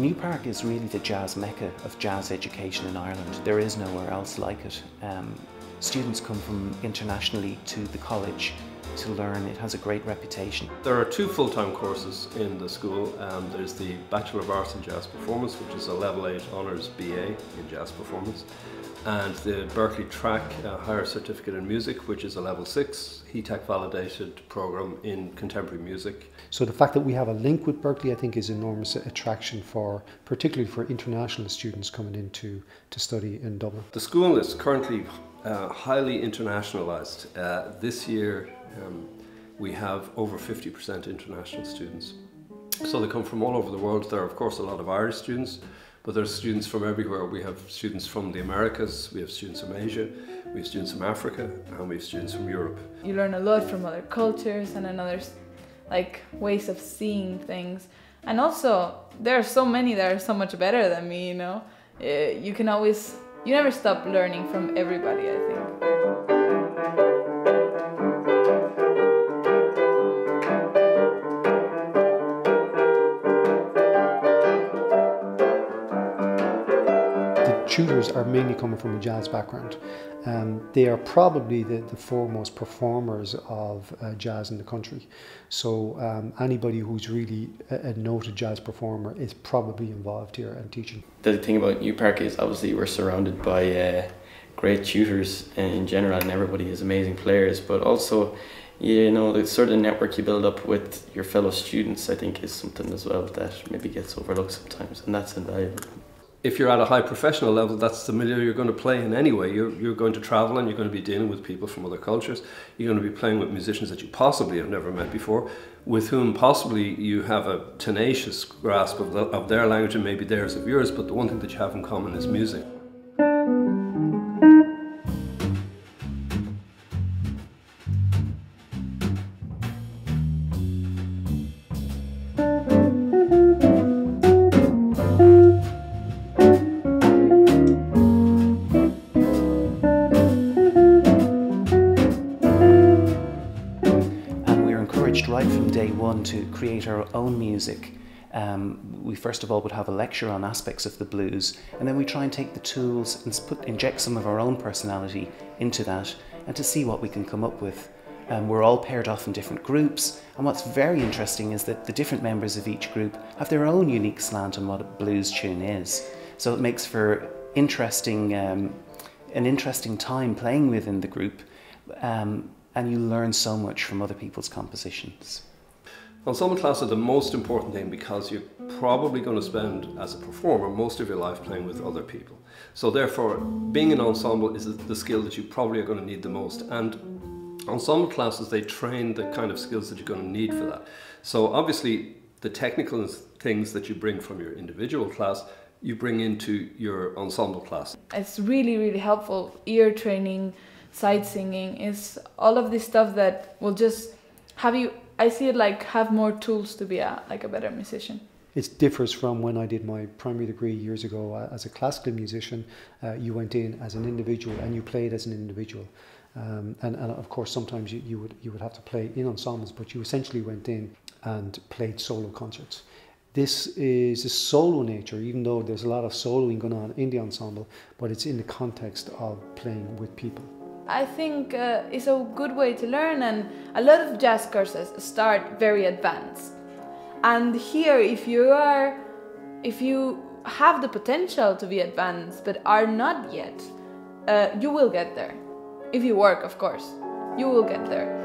Newpark is really the jazz mecca of jazz education in Ireland. There is nowhere else like it. Students come from internationally to the college to learn. It has a great reputation. There are two full-time courses in the school. There's the Bachelor of Arts in Jazz Performance, which is a Level 8 Honours BA in Jazz Performance, and the Berkeley Track Higher Certificate in Music, which is a Level 6 HETAC validated programme in contemporary music. So the fact that we have a link with Berkeley, I think, is enormous attraction for, particularly for international students coming in to study in Dublin. The school is currently highly internationalised. This year we have over 50% international students. So they come from all over the world. There are of course a lot of Irish students, but there's students from everywhere. We have students from the Americas, we have students from Asia, we have students from Africa, and we have students from Europe. You learn a lot from other cultures and another ways of seeing things. And also, there are so many that are so much better than me, you know. You never stop learning from everybody, I think. Tutors are mainly coming from a jazz background. They are probably the foremost performers of jazz in the country. So anybody who's really a noted jazz performer is probably involved here and teaching. The thing about Newpark is obviously we're surrounded by great tutors in general, and everybody is amazing players, but also, you know, the sort of network you build up with your fellow students, I think, is something as well that maybe gets overlooked sometimes, and that's invaluable. If you're at a high professional level, that's the milieu you're going to play in anyway. You're going to travel and you're going to be dealing with people from other cultures. You're going to be playing with musicians that you possibly have never met before, with whom possibly you have a tenacious grasp of their language and maybe theirs of yours, but the one thing that you have in common is music. Right from day one to create our own music. We first of all would have a lecture on aspects of the blues, and then we try and take the tools and inject some of our own personality into that and to see what we can come up with. We're all paired off in different groups, and what's very interesting is that the different members of each group have their own unique slant on what a blues tune is. So it makes for an interesting time playing within the group. And you learn so much from other people's compositions. Ensemble class are the most important thing because you're probably going to spend, as a performer, most of your life playing with other people. So therefore, being an ensemble is the skill that you probably are going to need the most. And ensemble classes, they train the kind of skills that you're going to need for that. So obviously, the technical things that you bring from your individual class, you bring into your ensemble class. It's really, really helpful. Ear training, side singing, is all of this stuff that will just have you, I see it like have more tools to be a better musician. It differs from when I did my primary degree years ago. As a classical musician, you went in as an individual and you played as an individual. And of course sometimes you would have to play in ensembles, but you essentially went in and played solo concerts. This is a solo nature, even though there's a lot of soloing going on in the ensemble, but it's in the context of playing with people. I think it's a good way to learn, and a lot of jazz courses start very advanced. And here, if you have the potential to be advanced but are not yet, you will get there. If you work, of course, you will get there.